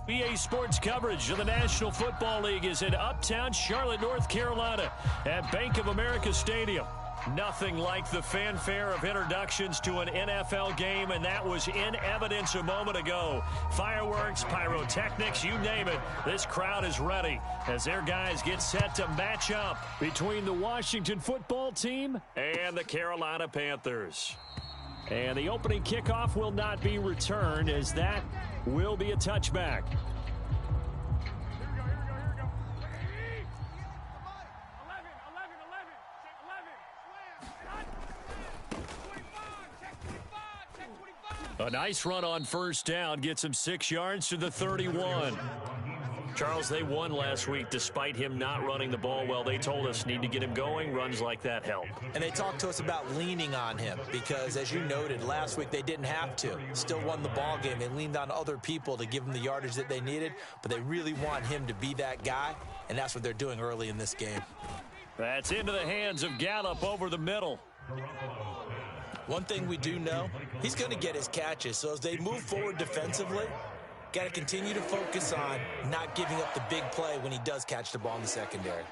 EA Sports coverage of the National Football League is in uptown Charlotte, North Carolina at Bank of America Stadium. Nothing like the fanfare of introductions to an NFL game, and that was in evidence a moment ago. Fireworks, pyrotechnics, you name it. This crowd is ready as their guys get set to match up between the Washington football team and the Carolina Panthers. And the opening kickoff will not be returned, as that will be a touchback. A nice run on first down gets him 6 yards to the 31. Charles, they won last week despite him not running the ball well. They told us need to get him going. Runs like that help. And they talked to us about leaning on him because, as you noted, last week they didn't have to. Still won the ball game. They leaned on other people to give them the yardage that they needed, but they really want him to be that guy, and that's what they're doing early in this game. That's into the hands of Gallup over the middle. One thing we do know, he's going to get his catches, so as they move forward defensively, got to continue to focus on not giving up the big play when he does catch the ball in the secondary.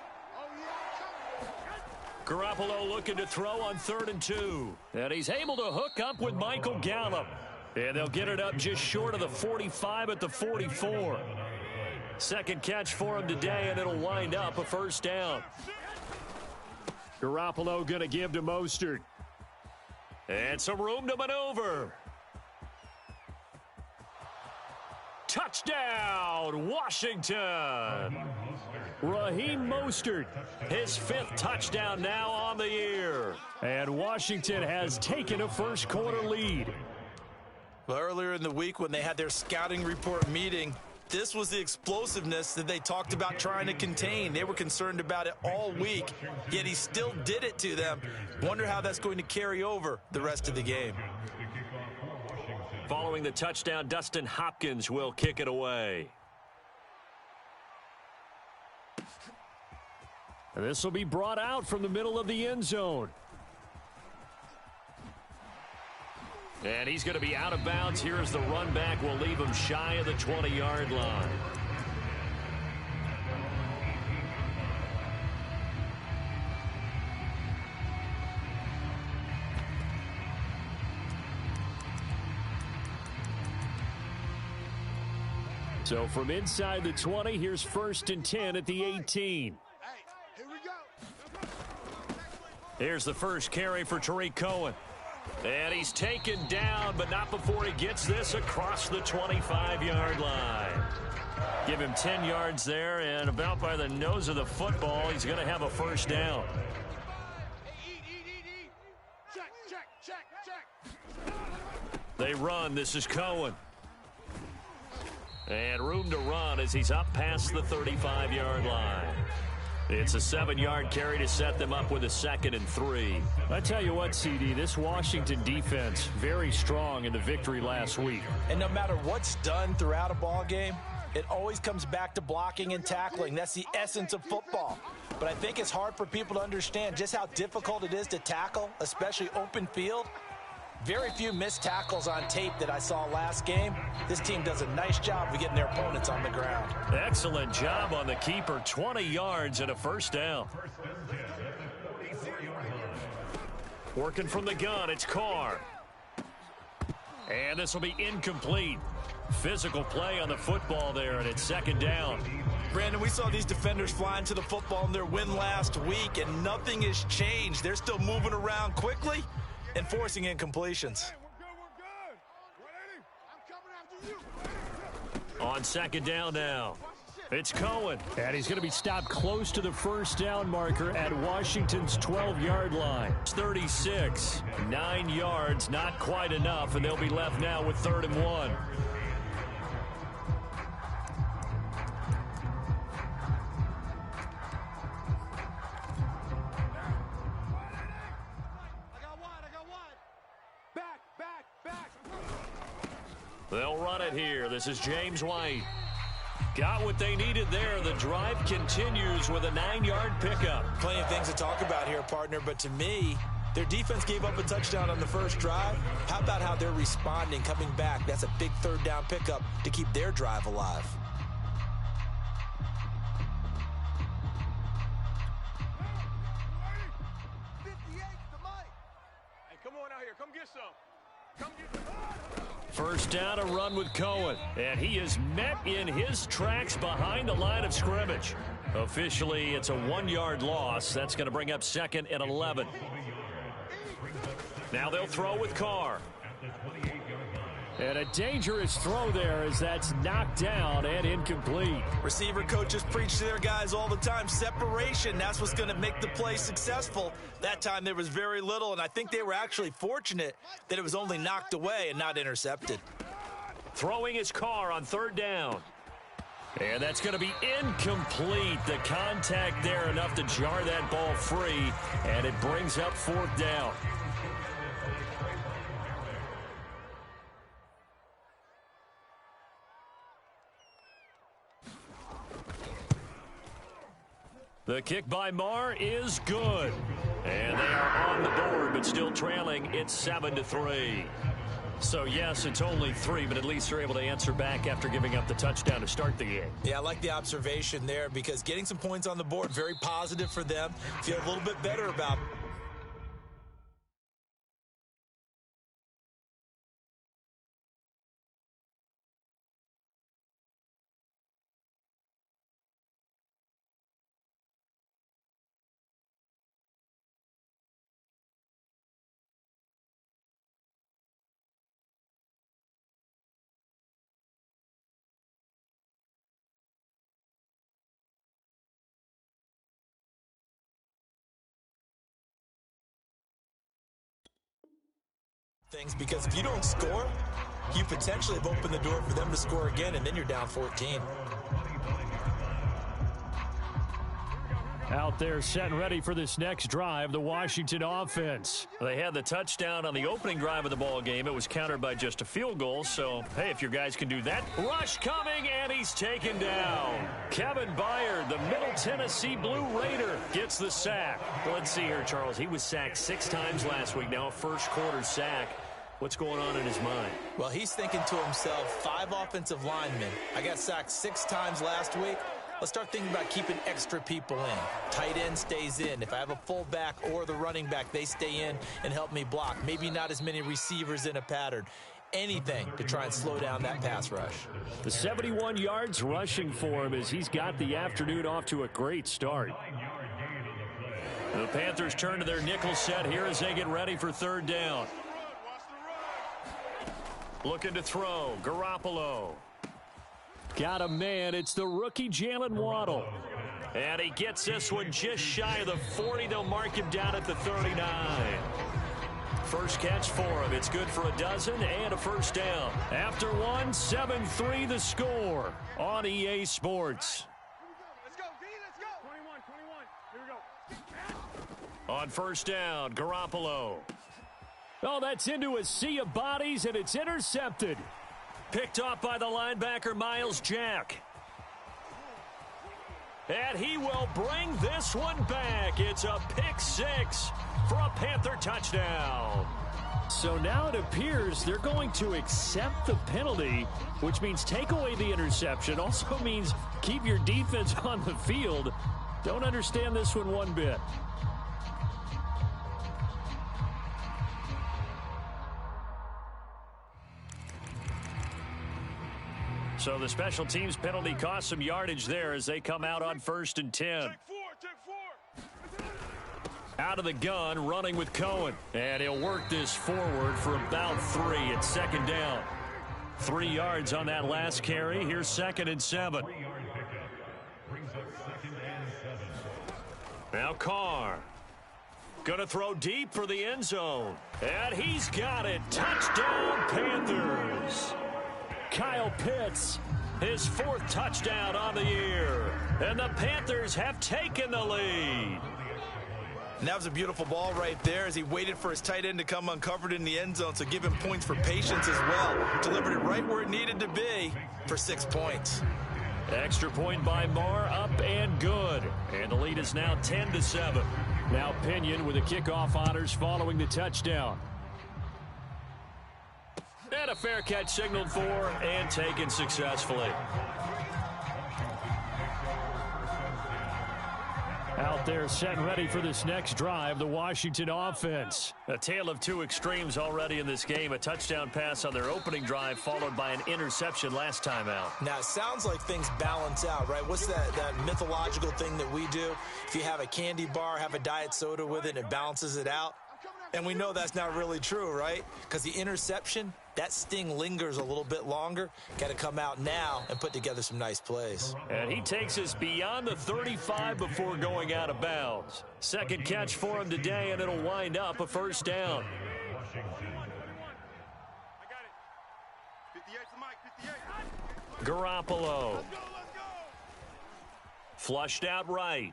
Garoppolo looking to throw on 3rd and 2. And he's able to hook up with Michael Gallup. And they'll get it up just short of the 45 at the 44. Second catch for him today, and it'll wind up a first down. Garoppolo going to give to Mostert. And some room to maneuver. Touchdown, Washington. Raheem Mostert, his 5th touchdown now on the year. And Washington has taken a first quarter lead. Well, earlier in the week when they had their scouting report meeting, this was the explosiveness that they talked about trying to contain. They were concerned about it all week, yet he still did it to them. Wonder how that's going to carry over the rest of the game. Following the touchdown, Dustin Hopkins will kick it away. And this will be brought out from the middle of the end zone. And he's going to be out of bounds. Here is the run back. We'll leave him shy of the 20-yard line. So from inside the 20, here's 1st and 10 at the 18. Here's the first carry for Tariq Cohen. And he's taken down, but not before he gets this across the 25-yard line. Give him 10 yards there, and about by the nose of the football, he's going to have a first down. They run. This is Cohen. And room to run as he's up past the 35-yard line. It's a 7-yard carry to set them up with a 2nd and 3. I tell you what, CD, this Washington defense, very strong in the victory last week. And no matter what's done throughout a ball game, it always comes back to blocking and tackling. That's the essence of football. But I think it's hard for people to understand just how difficult it is to tackle, especially open field. Very few missed tackles on tape that I saw last game. This team does a nice job of getting their opponents on the ground. Excellent job on the keeper. 20 yards and a first down. Working from the gun, it's Carr. And this will be incomplete. Physical play on the football there, and it's 2nd down. Brandon, we saw these defenders flying to the football in their win last week, and nothing has changed. They're still moving around quickly and forcing incompletions. On 2nd down now, it's Cohen. And he's going to be stopped close to the first down marker at Washington's 12-yard line. It's 36, 9 yards, not quite enough, and they'll be left now with 3rd and 1. They'll run it here. This is James White. Got what they needed there. The drive continues with a 9-yard pickup. Plenty of things to talk about here, partner, but to me, their defense gave up a touchdown on the first drive. How about how they're responding, coming back? That's a big 3rd down pickup to keep their drive alive. First down, a run with Cohen. And he is met in his tracks behind the line of scrimmage. Officially, it's a 1-yard loss. That's going to bring up 2nd and 11. Now they'll throw with Carr. And a dangerous throw there as that's knocked down and incomplete. Receiver coaches preach to their guys all the time. Separation, that's what's going to make the play successful. That time there was very little, and I think they were actually fortunate that it was only knocked away and not intercepted. Throwing his Carr on 3rd down. And that's going to be incomplete. The contact there enough to jar that ball free, and it brings up 4th down. The kick by Marr is good. And they are on the board, but still trailing. It's 7-3. So, yes, it's only 3, but at least they're able to answer back after giving up the touchdown to start the game. Yeah, I like the observation there because getting some points on the board, very positive for them. Feel a little bit better about things, because if you don't score, you potentially have opened the door for them to score again, and then you're down 14. Out there set and ready for this next drive, the Washington offense. They had the touchdown on the opening drive of the ball game. It was countered by just a field goal, so, hey, if your guys can do that. Rush coming, and he's taken down. Kevin Byard, the Middle Tennessee Blue Raider, gets the sack. Let's see here, Charles. He was sacked 6 times last week. Now a first-quarter sack. What's going on in his mind? Well, he's thinking to himself, 5 offensive linemen. I got sacked 6 times last week. Let's start thinking about keeping extra people in. Tight end stays in. If I have a fullback or the running back, they stay in and help me block. Maybe not as many receivers in a pattern. Anything to try and slow down that pass rush. The 71 yards rushing for him as he's got the afternoon off to a great start. The Panthers turn to their nickel set here as they get ready for 3rd down. Looking to throw, Garoppolo. Got a man, it's the rookie Jalen Waddle. And he gets this one just shy of the 40. They'll mark him down at the 39. First catch for him. It's good for a dozen and a first down. After one, 7-3 the score on EA Sports. Let's go, D, let's go. 21, here we go. On first down, Garoppolo. Oh, that's into a sea of bodies, and it's intercepted. Picked off by the linebacker, Miles Jack. And he will bring this one back. It's a pick 6 for a Panther touchdown. So now it appears they're going to accept the penalty, which means take away the interception. Also means keep your defense on the field. Don't understand this one bit. So the special teams penalty cost some yardage there as they come out on 1st and 10. Take four. Out of the gun, running with Cohen. And he'll work this forward for about 3 at 2nd down. 3 yards on that last carry. Here's 2nd and 7. Now Carr. Gonna throw deep for the end zone. And he's got it. Touchdown, Panthers. Kyle Pitts, his 4th touchdown on the year. And the Panthers have taken the lead. And that was a beautiful ball right there as he waited for his tight end to come uncovered in the end zone, so give him points for patience as well. Delivered it right where it needed to be for 6 points. Extra point by Marr, up and good. And the lead is now 10-7. Now Pinion with the kickoff honors following the touchdown. And a fair catch signaled for and taken successfully. Out out there set and ready for this next drive, the Washington offense. A tale of two extremes already in this game. A touchdown pass on their opening drive followed by an interception last time out. Now, it sounds like things balance out, right? What's that mythological thing that we do? If you have a candy bar, have a diet soda with it, and it balances it out. And we know that's not really true, right? Because the interception, that sting lingers a little bit longer. Got to come out now and put together some nice plays. And he takes us beyond the 35 before going out of bounds. Second catch for him today, and it'll wind up a first down. I got it. 58's the mic, 58. Garoppolo. Let's go. Flushed out right.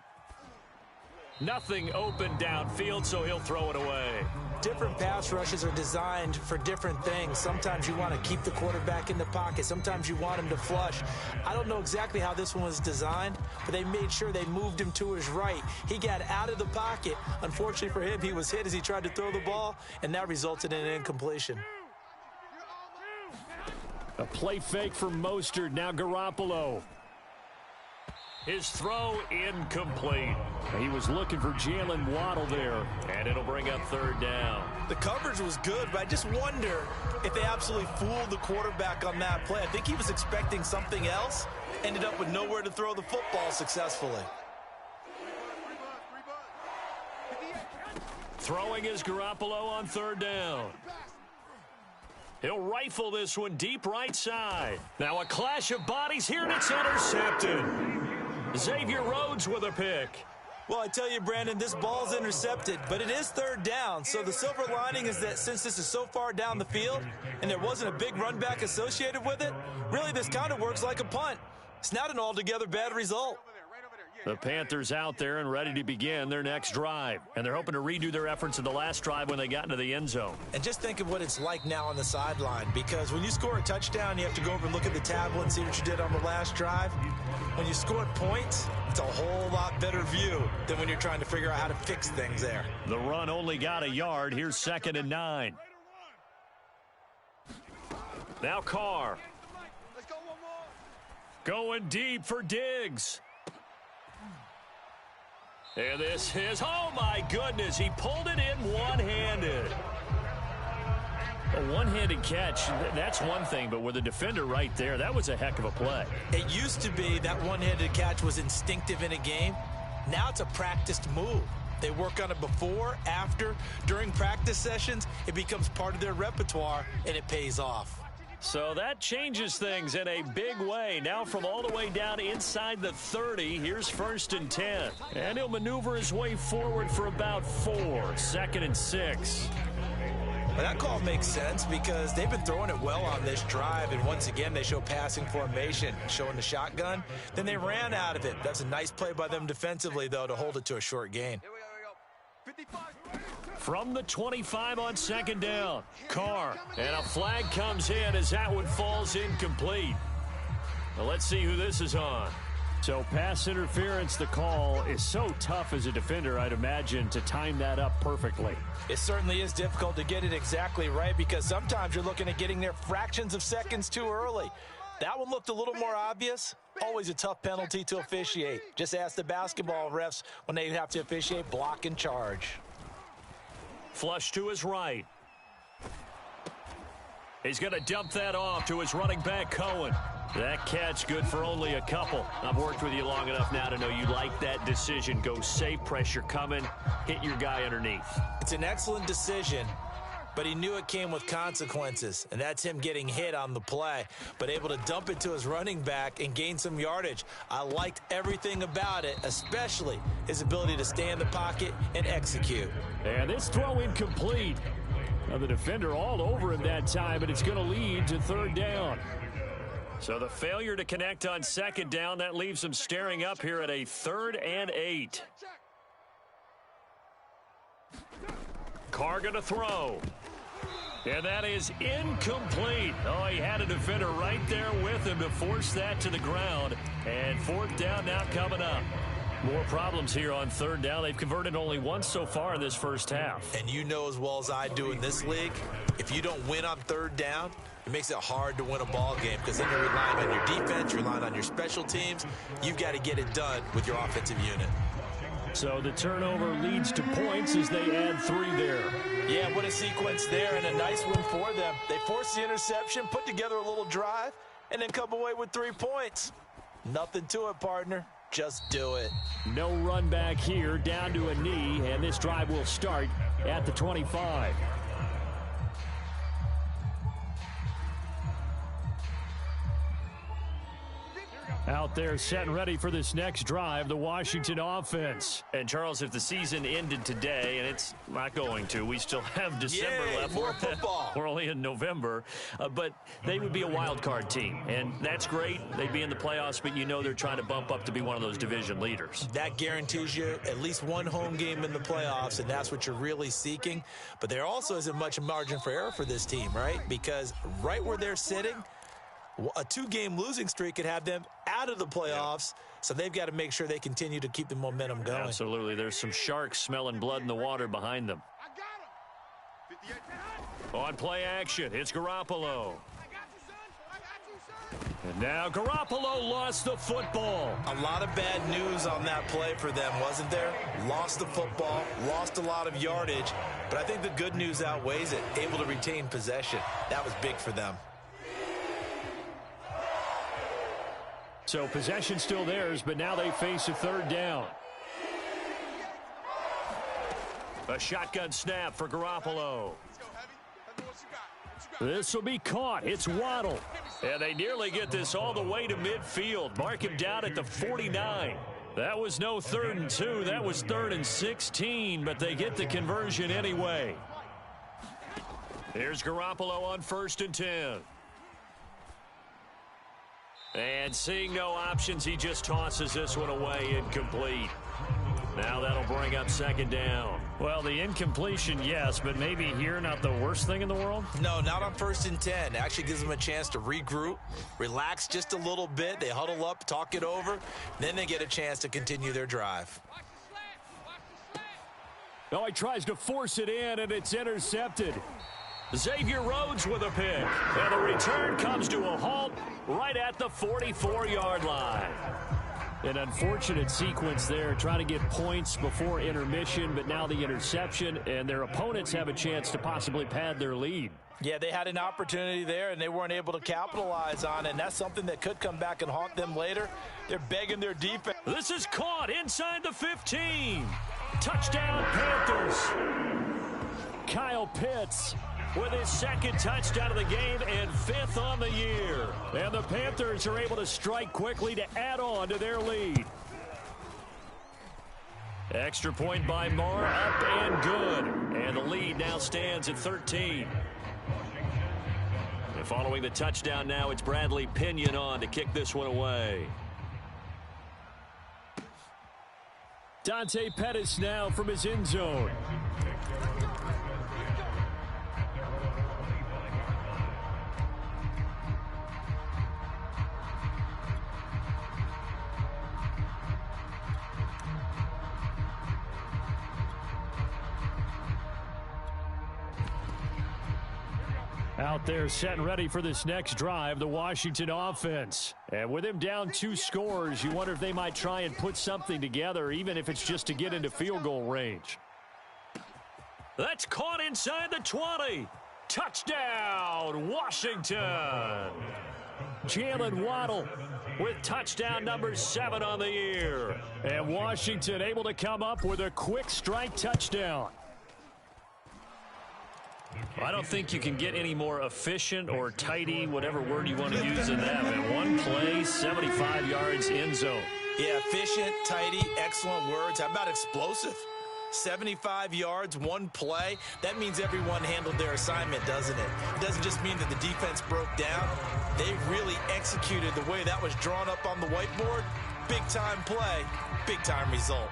Nothing open downfield, so he'll throw it away. Different pass rushes are designed for different things. Sometimes you want to keep the quarterback in the pocket. Sometimes you want him to flush. I don't know exactly how this one was designed, but they made sure they moved him to his right. He got out of the pocket. Unfortunately for him, he was hit as he tried to throw the ball, and that resulted in an incompletion. A play fake for Mostert. Now Garoppolo. His throw incomplete. He was looking for Jalen Waddle there, and it'll bring up third down. The coverage was good, but I just wonder if they absolutely fooled the quarterback on that play. I think he was expecting something else, ended up with nowhere to throw the football successfully. Throwing is Garoppolo on third down. He'll rifle this one deep right side. Now a clash of bodies here, and it's intercepted. Xavier Rhodes with a pick. Well, I tell you, Brandon, this ball's intercepted, but it is third down. So the silver lining is that since this is so far down the field and there wasn't a big run back associated with it, really this kind of works like a punt. It's not an altogether bad result. The Panthers out there and ready to begin their next drive. And they're hoping to redo their efforts in the last drive when they got into the end zone. And just think of what it's like now on the sideline, because when you score a touchdown, you have to go over and look at the tablet and see what you did on the last drive. When you scored points, it's a whole lot better view than when you're trying to figure out how to fix things there. The run only got a yard. Here's 2nd and 9. Now Carr. Going deep for Diggs. And this is, oh my goodness, he pulled it in one-handed. A one-handed catch, that's one thing, but with a defender right there, that was a heck of a play. It used to be that one-handed catch was instinctive in a game. Now it's a practiced move. They work on it before, after, during practice sessions. It becomes part of their repertoire, and it pays off. So that changes things in a big way. Now from all the way down inside the 30, here's 1st and 10. And he'll maneuver his way forward for about 4. 2nd and 6. Well, that call makes sense because they've been throwing it well on this drive, and once again they show passing formation, showing the shotgun. Then they ran out of it. That's a nice play by them defensively, though, to hold it to a short gain. From the 25 on 2nd down, Carr, and a flag comes in as that one falls incomplete. Now let's see who this is on. So pass interference, the call is so tough as a defender, I'd imagine, to time that up perfectly. It certainly is difficult to get it exactly right because sometimes you're looking at getting there fractions of seconds too early. That one looked a little more obvious. Always a tough penalty to officiate. Just ask the basketball refs when they have to officiate block and charge. Flush to his right. He's going to dump that off to his running back, Cohen. That catch good for only a couple. I've worked with you long enough now to know you like that decision. Go safe, pressure coming, hit your guy underneath. It's an excellent decision, but he knew it came with consequences, and that's him getting hit on the play, but able to dump it to his running back and gain some yardage. I liked everything about it, especially his ability to stay in the pocket and execute. And this throw incomplete. Now the defender all over him that time, but it's going to lead to 3rd down. So the failure to connect on 2nd down, that leaves him staring up here at a 3rd and 8. Carr going to throw. And that is incomplete. Oh, he had a defender right there with him to force that to the ground. And 4th down now coming up. More problems here on 3rd down. They've converted only once so far in this first half. And you know as well as I do in this league, if you don't win on 3rd down, it makes it hard to win a ball game because then you're relying on your defense, you're relying on your special teams. You've got to get it done with your offensive unit. So the turnover leads to points as they add 3 there. Yeah, what a sequence there, and a nice win for them. They forced the interception, put together a little drive, and then come away with 3 points. Nothing to it, partner. Just do it. No run back here, down to a knee, and this drive will start at the 25. Out there set and ready for this next drive, the Washington offense. And, Charles, if the season ended today, and it's not going to, we still have December left. More football. We're only in November. But they would be a wild card team, and that's great. They'd be in the playoffs, but you know they're trying to bump up to be one of those division leaders. That guarantees you at least one home game in the playoffs, and that's what you're really seeking. But there also isn't much margin for error for this team, right? Because right where they're sitting, a 2-game losing streak could have them out of the playoffs, so they've got to make sure they continue to keep the momentum going. Absolutely. There's some sharks smelling blood in the water behind them. On play action, it's Garoppolo. And now Garoppolo lost the football. A lot of bad news on that play for them, wasn't there? Lost the football, lost a lot of yardage, but I think the good news outweighs it. Able to retain possession. That was big for them. So possession still theirs, but now they face a 3rd down. A shotgun snap for Garoppolo. This will be caught. It's Waddle. And they nearly get this all the way to midfield. Mark him down at the 49. That was no 3rd and 2. That was 3rd and 16, but they get the conversion anyway. Here's Garoppolo on 1st and 10. And seeing no options, he just tosses this one away, incomplete. Now that'll bring up 2nd down. Well, the incompletion, yes, but maybe here not the worst thing in the world? No, not on 1st and 10. It actually gives them a chance to regroup, relax just a little bit. They huddle up, talk it over, then they get a chance to continue their drive. Oh, he tries to force it in, and it's intercepted. Xavier Rhodes with a pick. And the return comes to a halt right at the 44-yard line. An unfortunate sequence there, trying to get points before intermission, but now the interception, and their opponents have a chance to possibly pad their lead. Yeah, they had an opportunity there, and they weren't able to capitalize on it, and that's something that could come back and haunt them later. They're begging their defense. This is caught inside the 15. Touchdown, Panthers. Kyle Pitts with his 2nd touchdown of the game and 5th on the year. And the Panthers are able to strike quickly to add on to their lead. Extra point by Marr, up and good. And the lead now stands at 13. And following the touchdown now, it's Bradley Pinion on to kick this one away. Dante Pettis now from his end zone. Out there set and ready for this next drive, the Washington offense. And with him down 2 scores, you wonder if they might try and put something together, even if it's just to get into field goal range. That's caught inside the 20. Touchdown, Washington. Jalen Waddle with touchdown number 7 on the year. And Washington able to come up with a quick strike touchdown. I don't think you can get any more efficient or tidy, whatever word you want to use in that. Man, one play, 75 yards, end zone. Yeah, efficient, tidy, excellent words. How about explosive? 75 yards, one play. That means everyone handled their assignment, doesn't it? It doesn't just mean that the defense broke down. They really executed the way that was drawn up on the whiteboard. Big-time play, big-time result.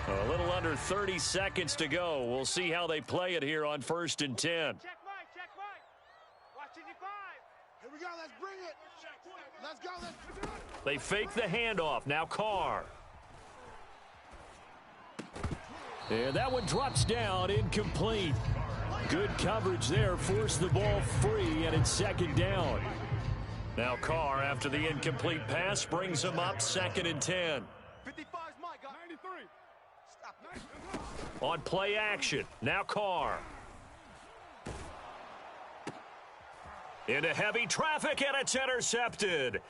A little under 30 seconds to go. We'll see how they play it here on 1st and 10. Check right, check right. Washington 5. Here we go, let's bring it. Let's go, let's do it. They fake the handoff. Now Carr. And that one drops down, incomplete. Good coverage there, forced the ball free, and it's 2nd down. Now Carr, after the incomplete pass, brings him up 2nd and 10. 55's Mike, got 93. On play action, now Carr. Into heavy traffic, and it's intercepted.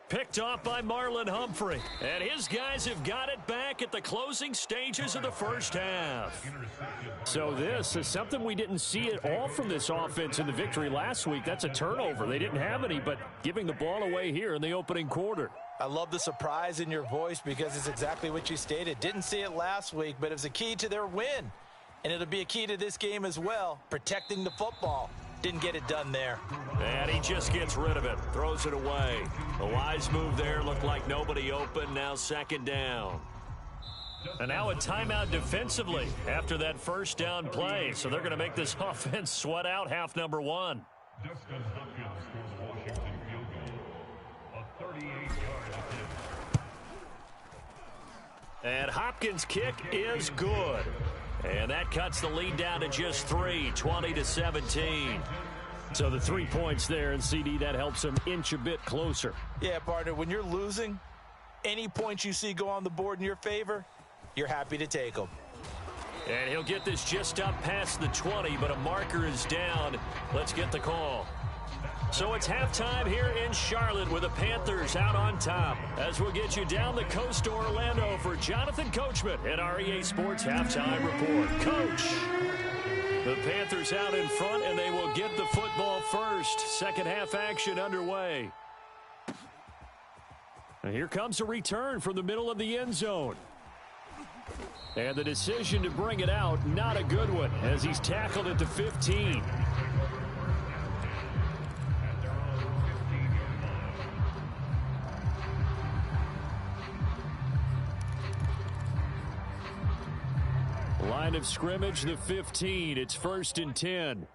Picked off by Marlon Humphrey. And his guys have got it back at the closing stages of the first half. So this is something we didn't see at all from this offense in the victory last week. That's a turnover. They didn't have any, but giving the ball away here in the opening quarter. I love the surprise in your voice because it's exactly what you stated. Didn't see it last week, but it was a key to their win. And it'll be a key to this game as well, protecting the football. Didn't get it done there. And he just gets rid of it, throws it away. A wise move there, looked like nobody open, now second down. And now a timeout defensively after that first down play. So they're going to make this offense sweat out half number one. Dustin Hopkins scores a Washington field goal. A 38-yard attempt. And Hopkins' kick is good. And that cuts the lead down to just 3, 20-17. So the 3 points there, and CD, that helps him inch a bit closer. Yeah, partner, when you're losing, any points you see go on the board in your favor, you're happy to take them. And he'll get this just up past the 20, but a marker is down. Let's get the call. So it's halftime here in Charlotte with the Panthers out on top. As we'll get you down the coast to Orlando for Jonathan Coachman at our EA Sports Halftime Report. Coach, the Panthers out in front, and they will get the football first. Second half action underway. And here comes a return from the middle of the end zone. And the decision to bring it out, not a good one, as he's tackled at the 15. Line of scrimmage, the 15. It's 1st and 10.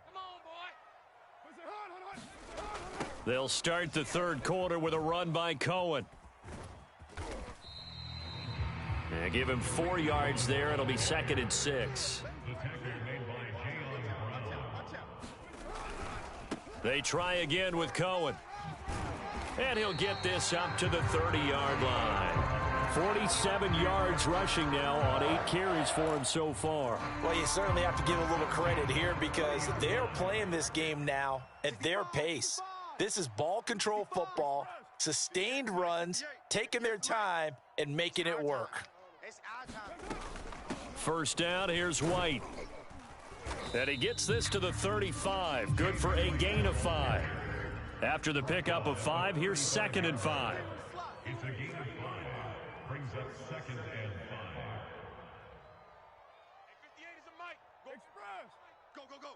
They'll start the third quarter with a run by Cohen. And give him 4 yards there. It'll be 2nd and 6. They try again with Cohen. And he'll get this up to the 30-yard line. 47 yards rushing now on 8 carries for him so far. Well, you certainly have to give a little credit here because they're playing this game now at their pace. This is ball control football, sustained runs, taking their time, and making it work. First down, here's White. And he gets this to the 35. Good for a gain of 5. After the pickup of 5, here's 2nd and 5. It's a gain of 5. Brings up 2nd and 5. 58 is a mic. Go Express. Go.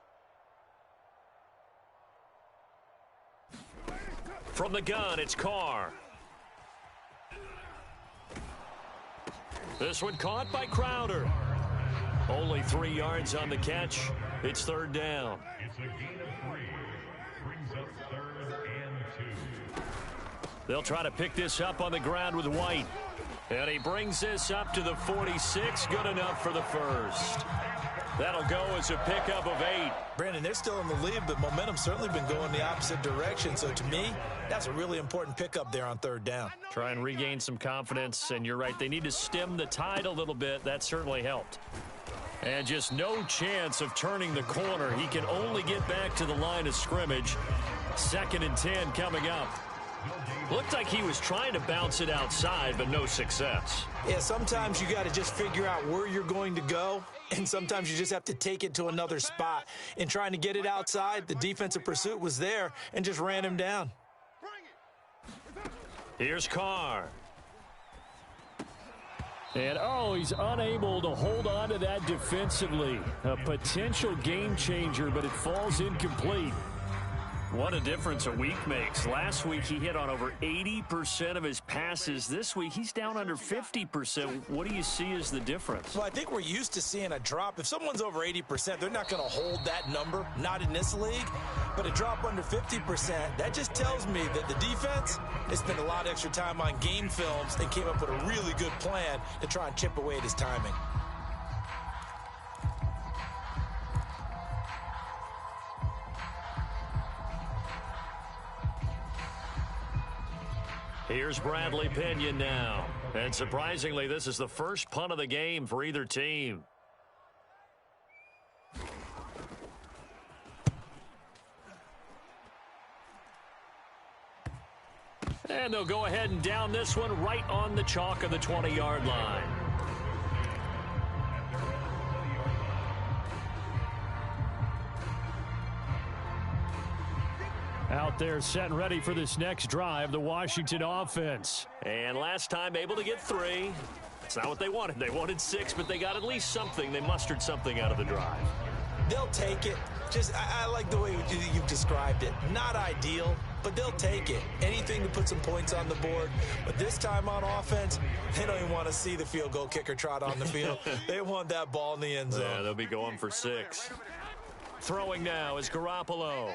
From the gun, it's Carr. This one caught by Crowder. Only 3 yards on the catch. It's 3rd down. It's a gain of 3. Brings up 3rd and 2. They'll try to pick this up on the ground with White. And he brings this up to the 46. Good enough for the first. That'll go as a pickup of 8. Brandon, they're still in the lead, but momentum's certainly been going the opposite direction. So to me, that's a really important pickup there on 3rd down. Try and regain some confidence, and you're right. They need to stem the tide a little bit. That certainly helped. And just no chance of turning the corner. He can only get back to the line of scrimmage. 2nd and 10 coming up. Looked like he was trying to bounce it outside, but no success. Yeah, sometimes you got to just figure out where you're going to go, and sometimes you just have to take it to another spot. In trying to get it outside, the defensive pursuit was there and just ran him down. Here's Carr. And, he's unable to hold on to that defensively. A potential game changer, but it falls incomplete. What a difference a week makes. Last week he hit on over 80% of his passes. This week he's down under 50%. What do you see as the difference? Well, I think we're used to seeing a drop. If someone's over 80%, they're not going to hold that number, not in this league. But a drop under 50%, that just tells me that the defense has spent a lot of extra time on game films and came up with a really good plan to try and chip away at his timing. Here's Bradley Pinion now. And surprisingly, this is the first punt of the game for either team. And they'll go ahead and down this one right on the chalk of the 20-yard line. Out there set and ready for this next drive, the Washington offense. And last time able to get 3. It's not what they wanted. They wanted 6, but they got at least something. They mustered something out of the drive. They'll take it. I like the way you've described it. Not ideal, but they'll take it. Anything to put some points on the board. But this time on offense, they don't even want to see the field goal kicker trot on the field. They want that ball in the end zone. Yeah, they'll be going for 6. Throwing now is Garoppolo.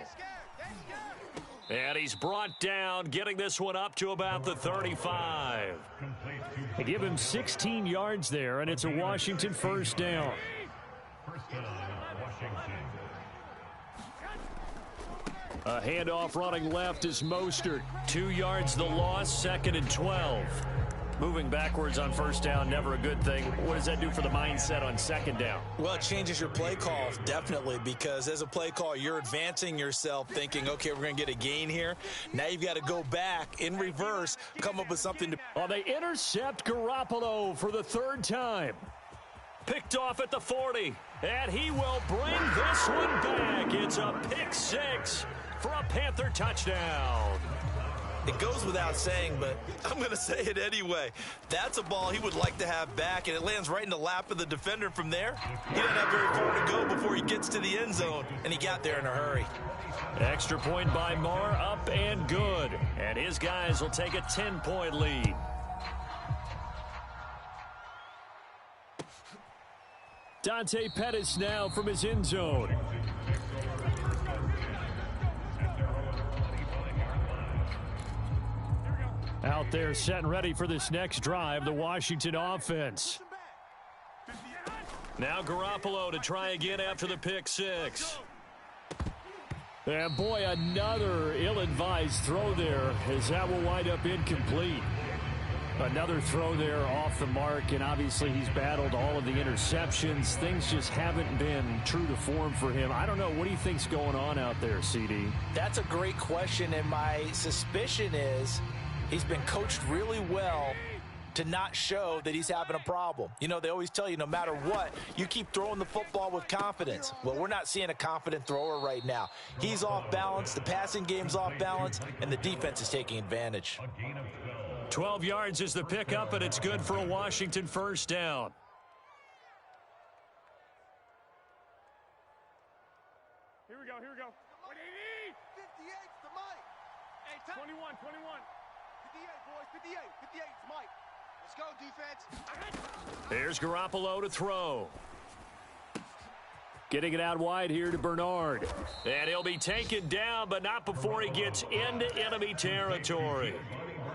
And he's brought down, getting this one up to about the 35. They give him 16 yards there, and it's a Washington first down. First down, Washington. A handoff running left is Mostert. 2 yards the loss, 2nd and 12. Moving backwards on first down, never a good thing. What does that do for the mindset on 2nd down? Well, it changes your play call, definitely, because as a play call, you're advancing yourself thinking, okay, we're going to get a gain here. Now you've got to go back in reverse, come up with something to... Well, they intercept Garoppolo for the 3rd time. Picked off at the 40, and he will bring this one back. It's a pick 6 for a Panther touchdown. It goes without saying, but I'm going to say it anyway. That's a ball he would like to have back, and it lands right in the lap of the defender from there. He doesn't have very far to go before he gets to the end zone, and he got there in a hurry. Extra point by Marr, up and good. And his guys will take a 10-point lead. Dante Pettis now from his end zone. Out there set and ready for this next drive, the Washington offense. Now Garoppolo to try again after the pick 6. And boy, another ill-advised throw there, as that will wind up incomplete. Another throw there off the mark, and obviously he's battled all of the interceptions. Things just haven't been true to form for him. I don't know. What do you think's going on out there, CD? That's a great question, and my suspicion is he's been coached really well to not show that he's having a problem. You know, they always tell you no matter what, you keep throwing the football with confidence. Well, we're not seeing a confident thrower right now. He's off balance, the passing game's off balance, and the defense is taking advantage. 12 yards is the pickup, and it's good for a Washington first down. Here we go. 58's the Mike. Hey, 21. 58, boys. 58's Mike. Let's go, defense. Here's Garoppolo to throw. Getting it out wide here to Bernard. And he'll be taken down, but not before he gets into enemy territory.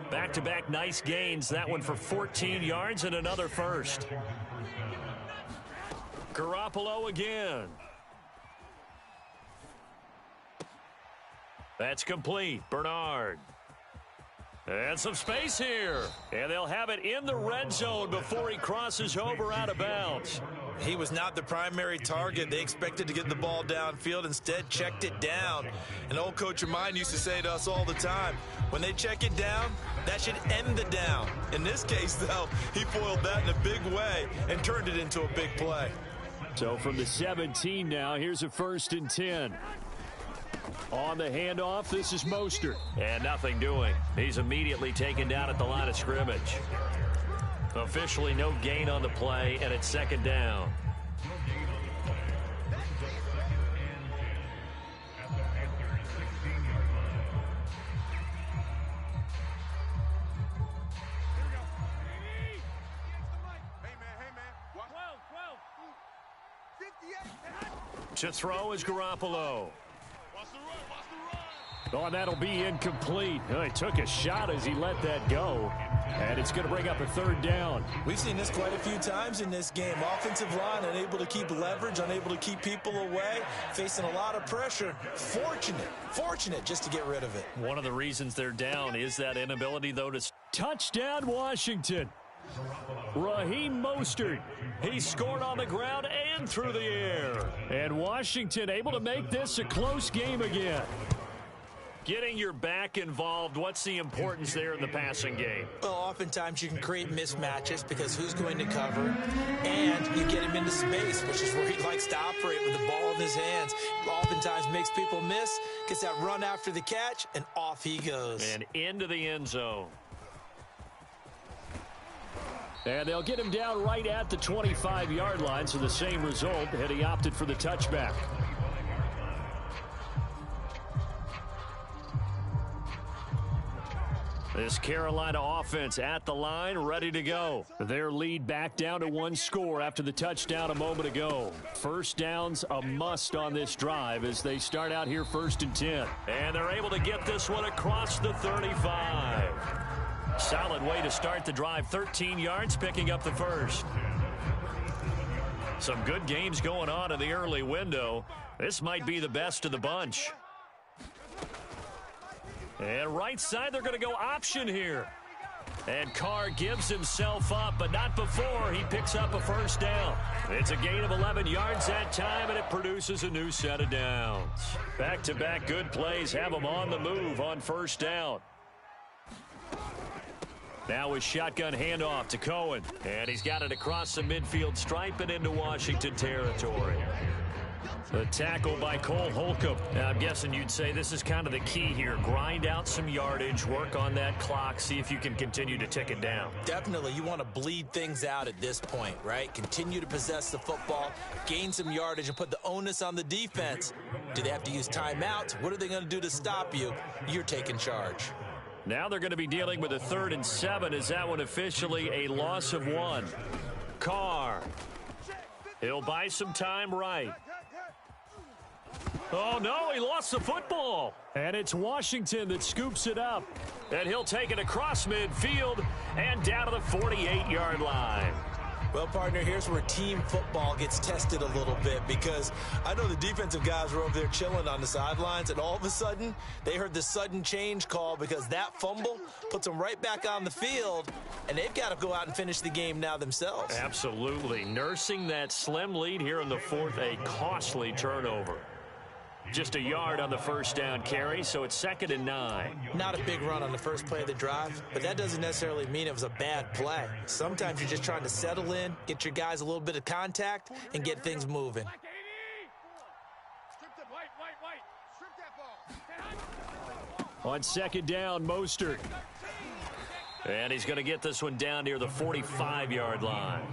Back-to-back nice gains. That one for 14 yards and another first. Garoppolo again. That's complete. Bernard. And some space here. And they'll have it in the red zone before he crosses over out of bounds. He was not the primary target. They expected to get the ball downfield. Instead, checked it down. An old coach of mine used to say to us all the time, when they check it down, that should end the down. In this case, though, he foiled that in a big way and turned it into a big play. So from the 17 now, here's a 1st and 10. On the handoff, this is Mostert. And nothing doing. He's immediately taken down at the line of scrimmage. Officially no gain on the play, and it's 2nd down. To throw is Garoppolo. Oh, and that'll be incomplete. Oh, he took a shot as he let that go. And it's going to bring up a 3rd down. We've seen this quite a few times in this game. Offensive line unable to keep leverage, unable to keep people away, facing a lot of pressure. Fortunate just to get rid of it. One of the reasons they're down is that inability, though, to... Touchdown, Washington. Raheem Mostert. He scored on the ground and through the air. And Washington able to make this a close game again. Getting your back involved, what's the importance there in the passing game? Well, oftentimes you can create mismatches because who's going to cover, and you get him into space, which is where he likes to operate with the ball in his hands. Oftentimes makes people miss, gets that run after the catch, and off he goes. And into the end zone. And they'll get him down right at the 25-yard line, so the same result, and he opted for the touchback. This Carolina offense at the line, ready to go. Their lead back down to one score after the touchdown a moment ago. First down's a must on this drive as they start out here 1st and 10. And they're able to get this one across the 35. Solid way to start the drive. 13 yards, picking up the first. Some good games going on in the early window. This might be the best of the bunch. And right side, they're going to go option here. And Carr gives himself up, but not before he picks up a first down. It's a gain of 11 yards that time, and it produces a new set of downs. Back-to-back good plays have them on the move on first down. Now a shotgun handoff to Cohen. And he's got it across the midfield stripe and into Washington territory. The tackle by Cole Holcomb. Now, I'm guessing you'd say this is kind of the key here. Grind out some yardage, work on that clock, see if you can continue to tick it down. Definitely, you want to bleed things out at this point, right? Continue to possess the football, gain some yardage, and put the onus on the defense. Do they have to use timeouts? What are they going to do to stop you? You're taking charge. Now they're going to be dealing with a 3rd and 7. Is that one officially a loss of 1? Carr. He'll buy some time right. Oh, no, he lost the football. And it's Washington that scoops it up. And he'll take it across midfield and down to the 48-yard line. Well, partner, here's where team football gets tested a little bit, because I know the defensive guys were over there chilling on the sidelines, and all of a sudden, they heard the sudden change call because that fumble puts them right back on the field, and they've got to go out and finish the game now themselves. Absolutely. Nursing that slim lead here in the 4th, a costly turnover. Just a yard on the first down carry, so it's 2nd and 9. Not a big run on the first play of the drive, but that doesn't necessarily mean it was a bad play. Sometimes you're just trying to settle in, get your guys a little bit of contact, and get things moving. On 2nd down, Mostert. And he's going to get this one down near the 45-yard line.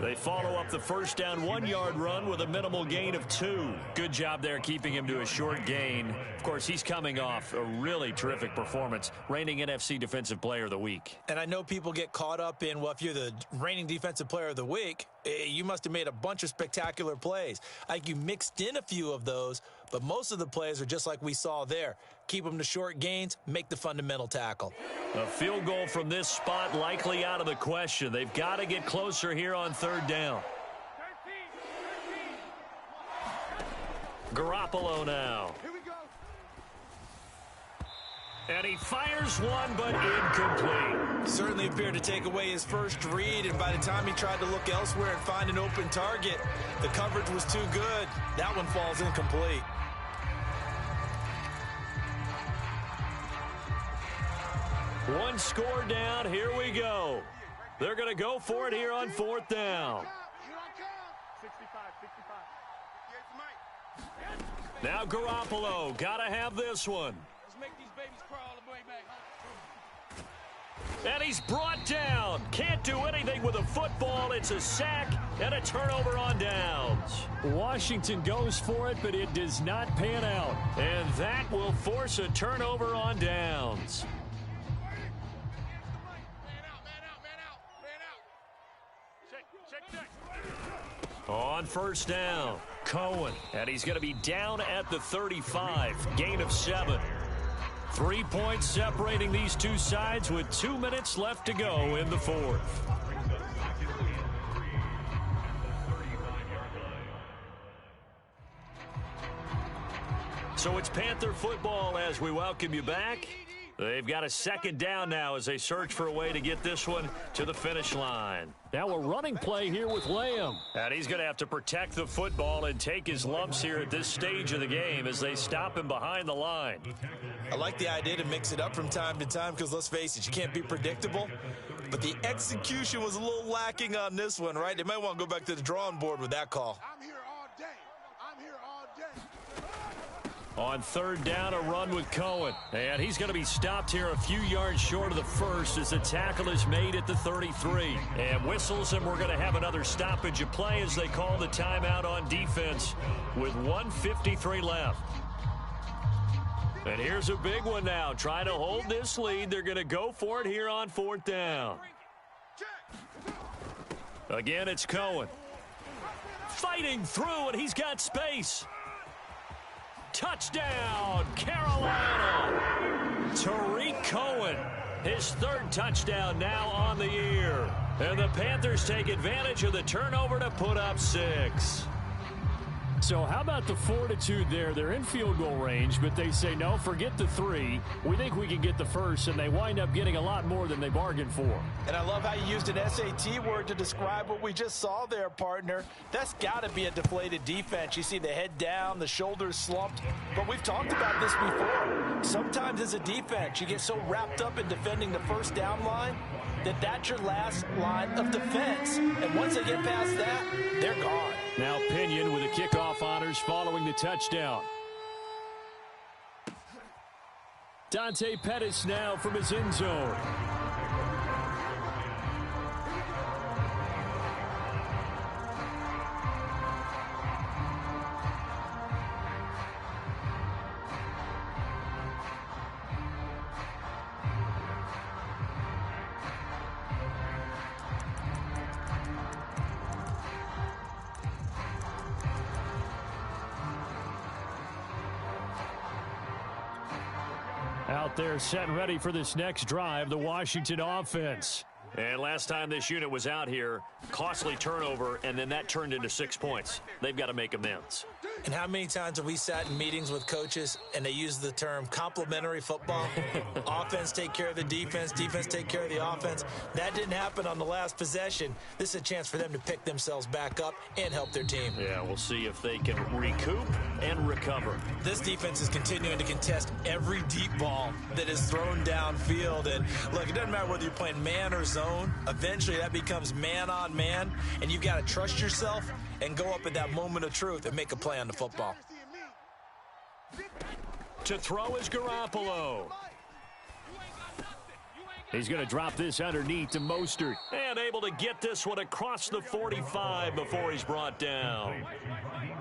They follow up the first down 1-yard run with a minimal gain of 2. Good job there keeping him to a short gain. Of course, he's coming off a really terrific performance, reigning NFC Defensive Player of the Week. And I know people get caught up in, well, if you're the reigning Defensive Player of the Week, you must have made a bunch of spectacular plays. Like you mixed in a few of those, but most of the plays are just like we saw there. Keep them to short gains, make the fundamental tackle. A field goal from this spot likely out of the question. They've got to get closer here on 3rd down. Garoppolo now. And he fires one, but incomplete. Certainly appeared to take away his first read, and by the time he tried to look elsewhere and find an open target, the coverage was too good. That one falls incomplete. One score down. Here we go. They're going to go for it here on 4th down. Now Garoppolo. Got to have this one. And he's brought down. Can't do anything with a football. It's a sack and a turnover on downs. Washington goes for it, but it does not pan out. And that will force a turnover on downs. On first down, Cohen. And he's going to be down at the 35. Gain of 7. 3 points separating these two sides with 2 minutes left to go in the 4th. So it's Panther football as we welcome you back. They've got a second down now as they search for a way to get this one to the finish line. Now a running play here with Lamb. And he's going to have to protect the football and take his lumps here at this stage of the game as they stop him behind the line. I like the idea to mix it up from time to time because, let's face it, you can't be predictable. But the execution was a little lacking on this one, right? They might want to go back to the drawing board with that call. I'm here all day. I'm here all day. On third down, a run with Cohen. And he's going to be stopped here a few yards short of the first as the tackle is made at the 33. And whistles, and we're going to have another stoppage of play as they call the timeout on defense with 1:53 left. And here's a big one now. Trying to hold this lead. They're going to go for it here on fourth down. Again, it's Cohen. Fighting through, and he's got space. Touchdown, Carolina. Tariq Cohen, his third touchdown now on the year. And the Panthers take advantage of the turnover to put up 6. So how about the fortitude there? They're in field goal range, but they say, no, forget the 3. We think we can get the first, and they wind up getting a lot more than they bargained for. And I love how you used an SAT word to describe what we just saw there, partner. That's got to be a deflated defense. You see the head down, the shoulders slumped. But we've talked about this before. Sometimes as a defense, you get so wrapped up in defending the first down line that's your last line of defense. And once they get past that, they're gone. Now Pinion with the kickoff honors following the touchdown. Dante Pettis now from his end zone. Out there set and ready for this next drive, the Washington offense. And last time this unit was out here, costly turnover, and then that turned into 6 points. They've got to make amends. And how many times have we sat in meetings with coaches and they use the term complementary football? Offense take care of the defense, defense take care of the offense. That didn't happen on the last possession. This is a chance for them to pick themselves back up and help their team. Yeah, we'll see if they can recoup and recover. This defense is continuing to contest every deep ball that is thrown downfield. And look, it doesn't matter whether you're playing man or zone. Eventually that becomes man on man, and you've got to trust yourself and go up at that moment of truth and make a play on the football. To throw is Garoppolo. He's going to drop this underneath to Mostert. And able to get this one across the 45 before he's brought down.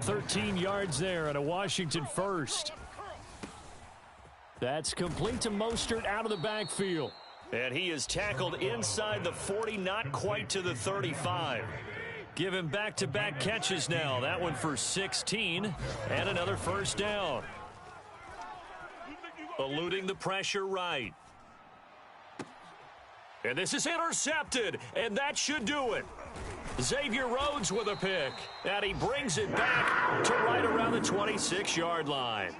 13 yards there and a Washington first. That's complete to Mostert out of the backfield. And he is tackled inside the 40, not quite to the 35. Give him back-to-back catches now. That one for 16 and another first down. Eluding the pressure right. And this is intercepted, and that should do it. Xavier Rhodes with a pick, and he brings it back to right around the 26-yard line.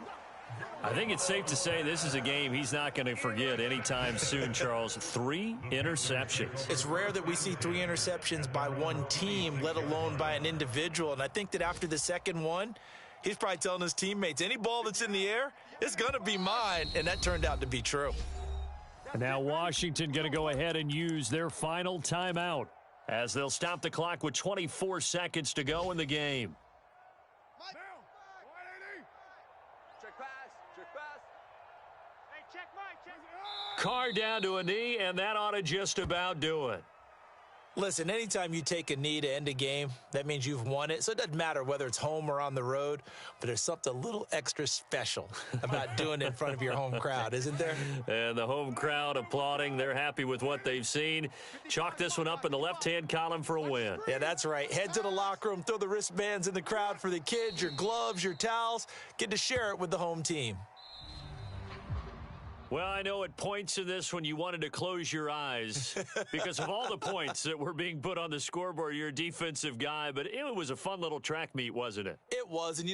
I think it's safe to say this is a game he's not going to forget anytime soon, Charles. 3 interceptions. It's rare that we see 3 interceptions by one team, let alone by an individual. And I think that after the second one, he's probably telling his teammates, any ball that's in the air, it's going to be mine. And that turned out to be true. And now Washington going to go ahead and use their final timeout as they'll stop the clock with 24 seconds to go in the game. Carr down to a knee, and that ought to just about do it. Listen, anytime you take a knee to end a game, that means you've won it. So it doesn't matter whether it's home or on the road, but there's something a little extra special about doing it in front of your home crowd, isn't there? And the home crowd applauding. They're happy with what they've seen. Chalk this one up in the left-hand column for a win. Yeah, that's right. Head to the locker room, throw the wristbands in the crowd for the kids, your gloves, your towels. Get to share it with the home team. Well, I know at points in this when you wanted to close your eyes because of all the points that were being put on the scoreboard. You're a defensive guy, but it was a fun little track meet, wasn't it? It was, and you know,